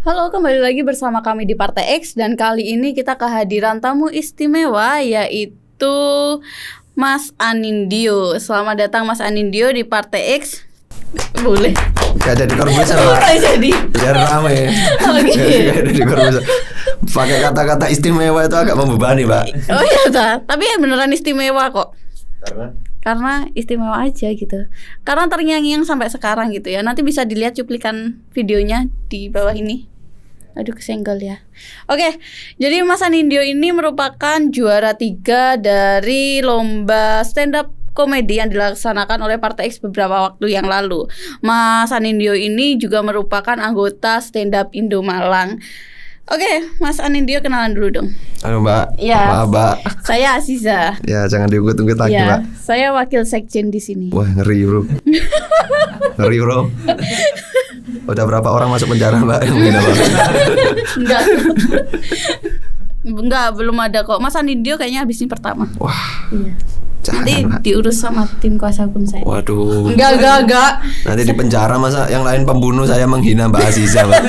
Halo, kembali lagi bersama kami di Partai X dan kali ini kita kehadiran tamu istimewa yaitu Mas Anindyo. Selamat datang Mas Anindyo di Partai X. Boleh? Gak jadi korbusan Oh, Pak. nggak jadi. Biar rame. Oke. Gak jadi korbusan. Pakai kata-kata istimewa itu agak membebani Pak. Oh iya, tapi ya beneran istimewa kok. Karena Istimewa aja gitu. Karena terngiang-ngiang sampai sekarang gitu ya. Nanti bisa dilihat cuplikan videonya di bawah ini. Aduh, kesenggol ya. Oke, jadi Mas Anindyo ini merupakan juara 3 dari lomba stand up komedi yang dilaksanakan oleh Partai X beberapa waktu yang lalu. Mas Anindyo ini juga merupakan anggota stand up Indo Malang. Oke, Mas Anindyo kenalan dulu dong. halo Mbak. Ya. Maaf Mbak. Saya Aziza. Ya jangan diungkit-ungkit lagi Ya, Mbak. saya wakil sekjen di sini. Wah ngeri bro. Ngeri bro. Udah berapa orang masuk penjara Mbak? Enggak, belum ada kok. Mas Anindyo kayaknya habis ini pertama. Wah. Iya. Jangan, Nanti Mbak. diurus sama tim kuasa hukum saya. Waduh. Enggak. Nanti di penjara masa yang lain pembunuh saya menghina Mbak Aziza Mbak.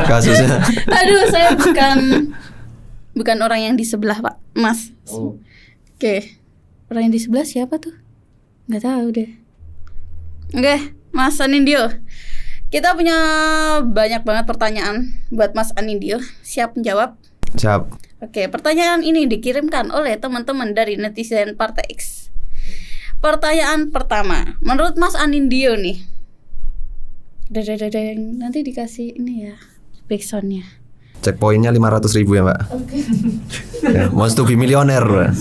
Kasusnya. Aduh, saya bukan orang yang di sebelah Pak, Mas. Oh. Oke. Orang yang di sebelah siapa tuh? Enggak tahu deh. Oke, Mas Anindyo. Kita punya banyak banget pertanyaan buat Mas Anindyo. Siap menjawab? Siap. Oke, pertanyaan ini dikirimkan oleh teman-teman dari netizen Partai X. Pertanyaan pertama, menurut Mas Anindyo nih, nanti dikasih ini ya, backsoundnya. Checkpointnya 500.000 ya Mbak. Oke. Ya, wants to be millionaire Mbak.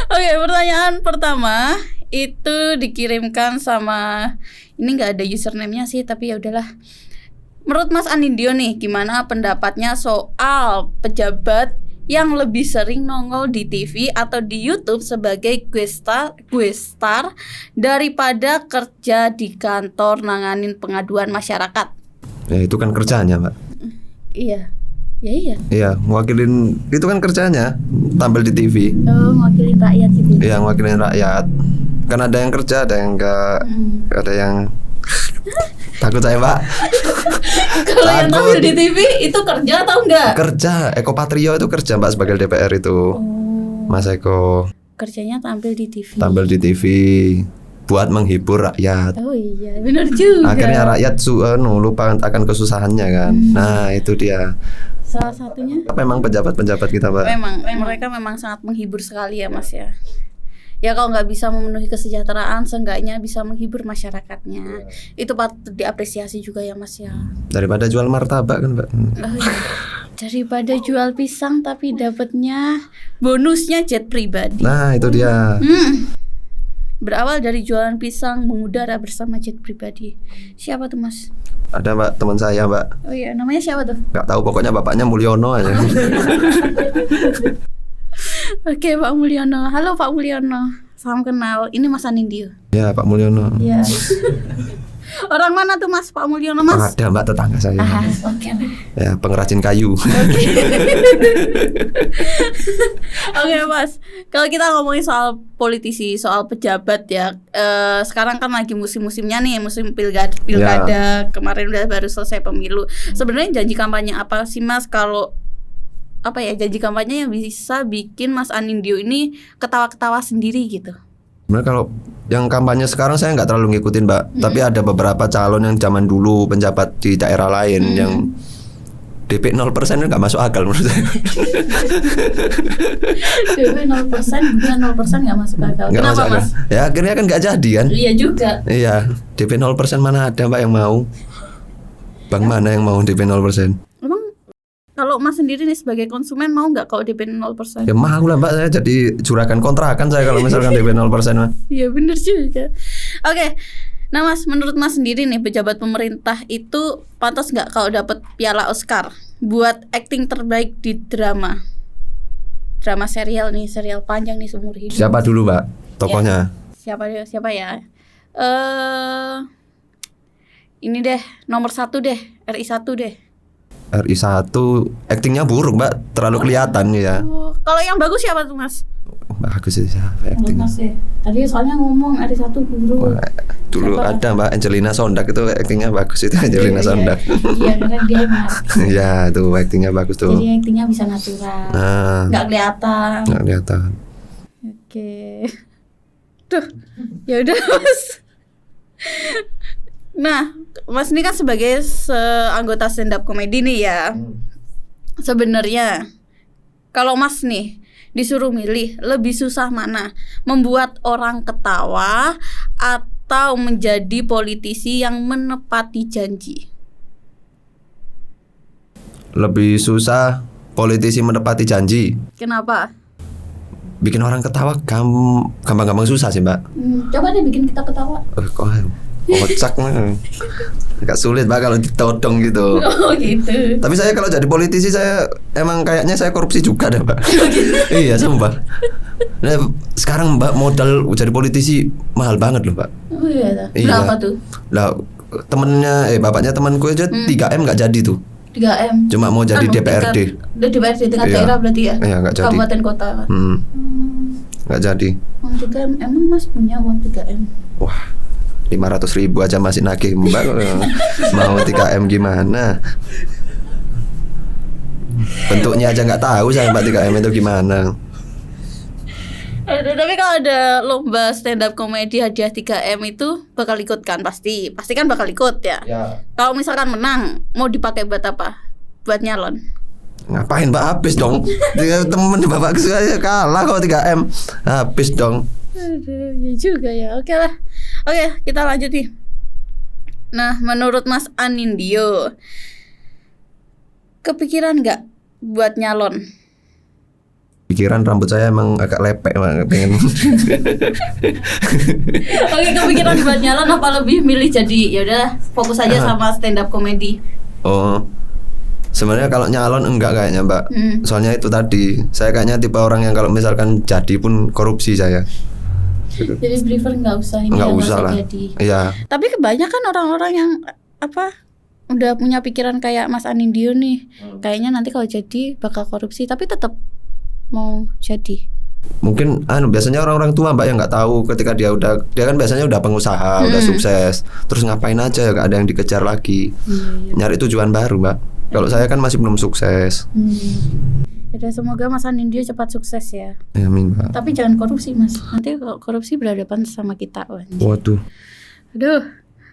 Oke, pertanyaan pertama itu dikirimkan sama, ini nggak ada username-nya sih, tapi ya udahlah. Menurut Mas Anindyo nih, gimana pendapatnya soal pejabat yang lebih sering nongol di TV atau di YouTube sebagai guest star daripada kerja di kantor nanganin pengaduan masyarakat? Ya itu kan kerjanya Mbak. Iya. Ya iya. Iya, ngwakilin itu kan kerjanya, tampil di TV. Oh, mewakili rakyat gitu. Iya, ngwakilin rakyat. Kan ada yang kerja, ada yang enggak, ada yang takut saya Pak. Kalau yang tampil di TV itu kerja atau enggak? Kerja, Eko Patrio itu kerja Mbak sebagai DPR itu. Mas Eko Kerjanya tampil di TV. tampil di TV buat menghibur rakyat. Oh iya, benar juga. Akhirnya rakyat lupa akan kesusahannya kan. Nah, itu dia. Salah satunya Memang pejabat-pejabat kita Mbak. memang mereka memang sangat menghibur sekali ya Mas ya. Ya kalau nggak bisa memenuhi kesejahteraan, seenggaknya bisa menghibur masyarakatnya. Itu patut diapresiasi juga ya Mas ya. Daripada jual martabak kan Mbak. Oh, iya. Daripada jual pisang tapi dapatnya bonusnya jet pribadi. Nah, itu dia. Berawal dari jualan pisang mengudara bersama jet pribadi. Siapa tuh Mas? Ada Mbak, teman saya Mbak. Oh iya, namanya siapa tuh? Gak tahu pokoknya bapaknya Mulyono aja. Oke, Pak Mulyono. Halo Pak Mulyono. Salam kenal. Ini Mas Anindyo. Ya Pak Mulyono. Iya. Orang mana tuh Mas, Pak Mulyono Mas? Ada Mbak tetangga saya. Oke. Ya pengrajin kayu. Oke Mas. Kalau kita ngomongin soal politisi, soal pejabat ya, sekarang kan lagi musim-musimnya nih, musim pilkada. Kemarin udah baru selesai pemilu. Sebenarnya janji kampanye apa sih Mas, kalau apa ya, janji kampanye yang bisa bikin Mas Anindyo ini ketawa-ketawa sendiri gitu? Sebenarnya kalau yang kampanye sekarang saya nggak terlalu ngikutin Mbak. Tapi ada beberapa calon yang zaman dulu penjabat di daerah lain yang DP 0% nggak masuk akal menurut saya. DP 0%, bukan 0% nggak masuk akal. Nggak Kenapa masuk akal. Mas? Ya akhirnya kan nggak jadi kan. Iya juga. Iya, DP 0% mana ada Mbak yang mau. Bank mana yang mau DP 0%? Emang kalau Mas sendiri nih sebagai konsumen mau nggak kalau DP 0%? Ya mau lah Mbak, saya jadi juragan kontrakan saya kalau misalkan DP 0% Mbak. Iya bener juga. Oke. Nah Mas, menurut Mas sendiri nih, pejabat pemerintah itu pantas nggak kalau dapat piala Oscar buat acting terbaik di drama serial nih, serial panjang nih seumur hidup? Siapa dulu Mbak tokohnya? Ya, siapa ya? Ini deh, nomor 1 deh, RI 1 deh. RI 1 aktingnya buruk Mbak, terlalu kelihatan ya. Kalau yang bagus siapa tuh Mas? Bagus sih siapa Menurut acting. Mas ya. Tadi soalnya ngomong ada satu guru. Wah, dulu Siapa? ada Mbak Angelina Sondak itu actingnya bagus itu Angelina Sondak. Iya karena dia hemat. Ya tuh actingnya bagus tuh. Jadi aktingnya bisa natural. Nah, Nggak kelihatan. nggak kelihatan. Oke. Tuh. Ya udah Mas. Nah, Mas ini kan sebagai anggota stand up comedy nih ya. Sebenarnya kalau Mas nih disuruh milih lebih susah mana? Membuat orang ketawa atau menjadi politisi yang menepati janji? Lebih susah politisi menepati janji. Kenapa? Bikin orang ketawa gampang-gampang susah sih Mbak. Coba deh bikin kita ketawa. Kocak mah. Agak sulit Mbak kalau ditodong gitu. Oh gitu. Tapi saya kalau jadi politisi saya emang kayaknya saya korupsi juga deh Mbak. Iya sumpah. Nah, sekarang Mbak modal jadi politisi mahal banget loh Mbak. Oh iya. Iya. Berapa tuh? Lah bapaknya temanku aja 3M nggak jadi tuh. 3M. Cuma mau jadi DPRD. DPRD tingkat Iya. daerah berarti ya? Iya, nggak jadi. Kabupaten kota kan? Nggak jadi. Uang 3M, emang Mas punya uang 3M? Wah, 500.000 aja masih nagih Mbak. Mau 3M gimana? Bentuknya aja nggak tahu saya Mbak 3M itu gimana. Aduh, tapi kalau ada lomba stand up comedy hadiah 3M itu bakal ikut kan? Pasti kan bakal ikut ya. Kalau misalkan menang, mau dipakai buat apa? Buat nyalon. Ngapain Mbak, habis dong. Temen bapak saya kalah kalau 3M. Habis dong. Aduh, ya juga ya. Oke lah. Oke, kita lanjut nih. Nah, menurut Mas Anindyo, kepikiran nggak buat nyalon? Pikiran rambut saya emang agak lepek Mbak, pengen. Oke, kepikiran buat nyalon apa lebih milih jadi ya udah fokus aja sama stand up comedy? Oh, sebenarnya kalau nyalon enggak kayaknya Mbak. Soalnya itu tadi saya kayaknya tipe orang yang kalau misalkan jadi pun korupsi saya. Jadi prefer nggak usah ini Nggak ya, usah lah. jadi. Iya. Tapi kebanyakan orang-orang yang udah punya pikiran kayak Mas Anindyo nih, kayaknya nanti kalau jadi bakal korupsi, tapi tetap mau jadi. Mungkin biasanya orang-orang tua Mbak yang nggak tahu ketika dia kan biasanya udah pengusaha, udah sukses, terus ngapain aja nggak ada yang dikejar lagi, nyari tujuan baru Mbak. Kalau saya kan masih belum sukses. Ya semoga Mas Anindyo cepat sukses ya. Amin Mbak. Tapi jangan korupsi Mas, nanti kalau korupsi berhadapan sama kita. Waduh. Aduh,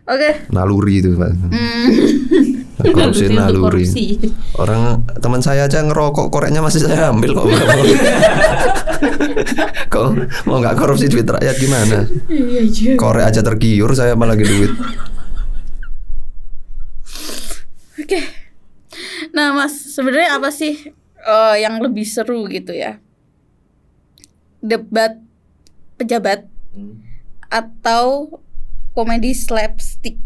oke. Naluri itu Mbak. Korupsi naluri. Orang teman saya aja ngerokok, koreknya masih saya ambil kok. Kok mau nggak korupsi duit rakyat gimana? Iya juga. Korek aja tergiur, saya malah lagi duit. Oke. Nah Mas, sebenarnya apa sih yang lebih seru gitu ya? Debat pejabat atau komedi slapstick?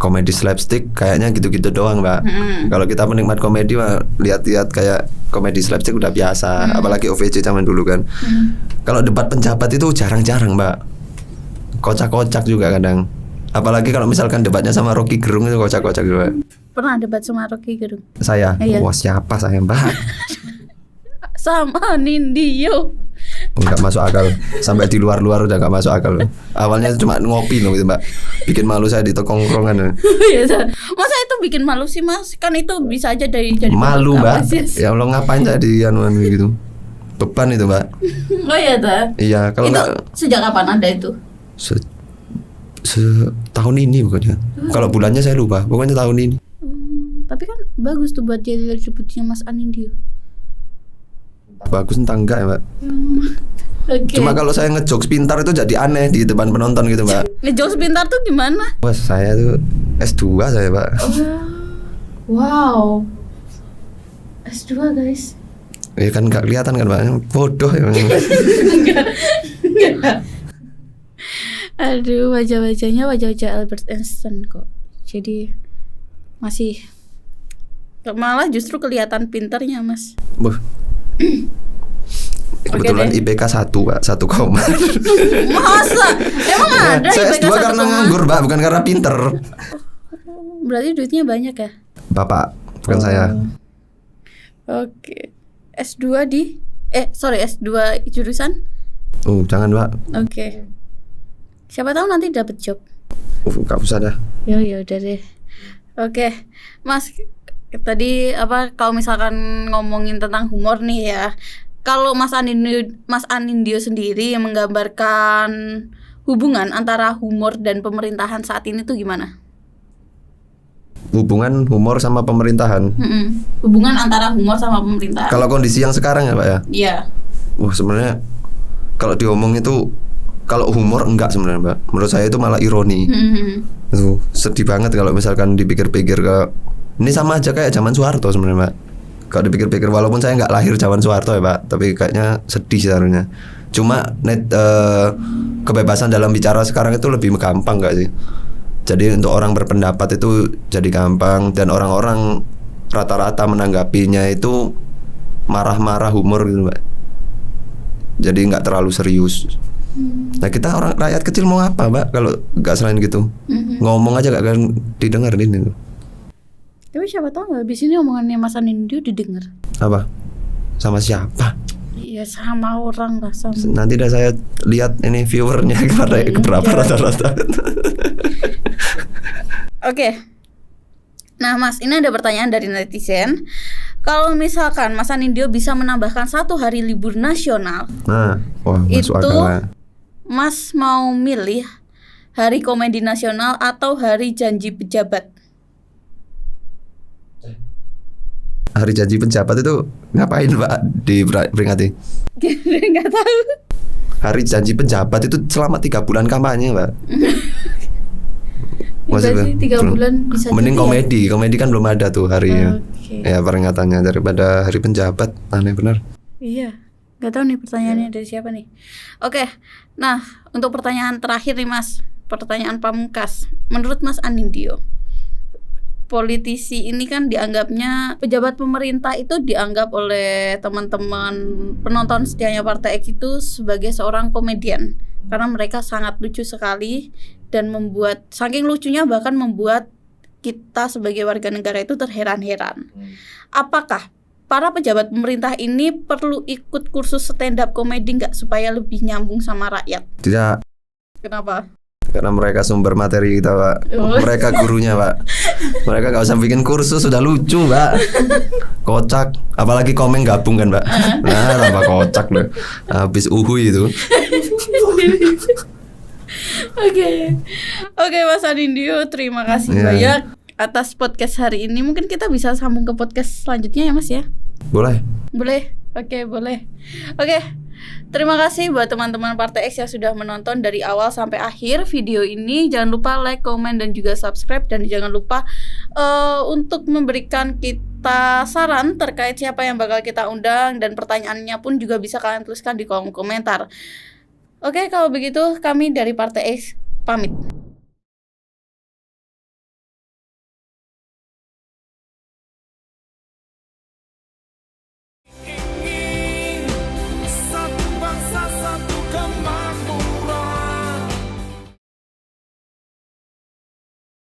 Komedi slapstick kayaknya gitu-gitu doang Mbak. Kalau kita penikmat komedi mah lihat-lihat kayak komedi slapstick udah biasa. Apalagi OVJ zaman dulu kan. Kalau debat penjabat itu jarang-jarang Mbak. Kocak-kocak juga kadang. Apalagi kalau misalkan debatnya sama Rocky Gerung itu kocak-kocak juga. Pernah debat sama Rocky Gerung? Saya? Iya. Wah siapa saya Mbak? Sama Nindyo. Nggak masuk akal. Sampai di luar-luar udah nggak masuk akal. Awalnya cuma ngopi loh gitu Mbak. Bikin malu saya di tongkrongan. Masa itu bikin malu sih Mas? Kan itu bisa aja dari jadi malu Mbak. apresiasi. Ya Allah ngapain saya di anuan gitu. Beban itu Mbak. Oh iya dah. Iya kalau Itu nggak sejak kapan ada itu? tahun ini bukannya. Kalau bulannya saya lupa. Pokoknya tahun ini. Tapi kan bagus tuh buat jadi debutnya Mas Anindyo. Bagus entah enggak ya Mbak. Oke. Cuma kalau saya ngejokes pintar itu jadi aneh di depan penonton gitu Mbak. Ngejokes pintar tuh gimana? Wah saya tuh S2 saya Pak. Wow. S2 guys. Ya kan nggak kelihatan kan Mbak. Bodoh ya. Enggak. Aduh, wajah-wajahnya wajah-wajah Albert Einstein kok. Jadi masih malah justru kelihatan pinternya Mas. Wah. Kebetulan Oke deh. IPK 1 Pak, 1 koma. Masa? Emang ada Saya IPK S2 1 karena koma? nganggur Pak, bukan karena pinter. Berarti duitnya banyak ya? Bapak, bukan saya. Oke. S2 di S2 jurusan? Jangan Mbak. Oke. Siapa tahu nanti dapat job. Gak usah dah. Ya udah deh. Oke, Mas, tadi kalau misalkan ngomongin tentang humor nih ya. Kalau Mas Anindyo sendiri yang menggambarkan hubungan antara humor dan pemerintahan saat ini tuh gimana? Hubungan humor sama pemerintahan. Hubungan antara humor sama pemerintahan. Kalau kondisi yang sekarang ya Pak ya? Iya. Sebenarnya kalau diomong itu, kalau humor enggak sebenarnya Mbak. Menurut saya itu malah ironi. Itu sedih banget kalau misalkan dipikir-pikir ini sama aja kayak zaman Soeharto sebenarnya Mbak. Kalau dipikir-pikir, walaupun saya nggak lahir zaman Soeharto ya Pak, tapi kayaknya sedih seharusnya. Cuma kebebasan dalam bicara sekarang itu lebih gampang nggak sih? Jadi untuk orang berpendapat itu jadi gampang, dan orang-orang rata-rata menanggapinya itu marah-marah humor gitu Mbak. Jadi nggak terlalu serius. Nah kita orang rakyat kecil mau apa Mbak kalau nggak selain gitu? Ngomong aja nggak akan didengerin itu. Tapi siapa tahu habis ini omongannya Mas Anindyo didengar. Apa? Sama siapa? Iya sama orang lah sama. Nanti dah saya lihat ini viewernya berapa rata-rata. Oke. Nah Mas, ini ada pertanyaan dari netizen. Kalau misalkan Mas Anindyo bisa menambahkan 1 hari libur nasional, masuk akal. Mas mau milih hari komedi nasional atau hari janji pejabat? Hari janji pejabat itu ngapain Pak diperingati? Nggak tahu. Hari janji pejabat itu selama 3 bulan kampanye Pak. Maksudnya 3 bulan bisa. Mending komedi kan belum ada tuh harinya. Ya peringatannya daripada hari penjabat, aneh benar. Iya, nggak tahu nih pertanyaannya dari siapa nih. Oke, nah untuk pertanyaan terakhir nih Mas, pertanyaan pamungkas. Menurut Mas Anindyo, politisi ini kan dianggapnya, pejabat pemerintah itu dianggap oleh teman-teman penonton setianya Partai X itu sebagai seorang komedian, karena mereka sangat lucu sekali dan saking lucunya bahkan membuat kita sebagai warga negara itu terheran-heran. Apakah para pejabat pemerintah ini perlu ikut kursus stand up comedy nggak supaya lebih nyambung sama rakyat? Tidak. Kenapa? Karena mereka sumber materi kita Pak. Mereka gurunya Pak. Mereka gak usah bikin kursus, sudah lucu Pak. Kocak. Apalagi komen gabung kan Pak. Nah tambah kocak deh. Habis uhui itu. Oke Mas Anindyo, terima kasih banyak atas podcast hari ini. Mungkin kita bisa sambung ke podcast selanjutnya ya Mas ya? Boleh. Oke, boleh. Oke. Terima kasih buat teman-teman Partai X yang sudah menonton dari awal sampai akhir video ini. Jangan lupa like, komen, dan juga subscribe. Dan jangan lupa untuk memberikan kita saran terkait siapa yang bakal kita undang. Dan pertanyaannya pun juga bisa kalian tuliskan di kolom komentar. Oke, kalau begitu kami dari Partai X pamit.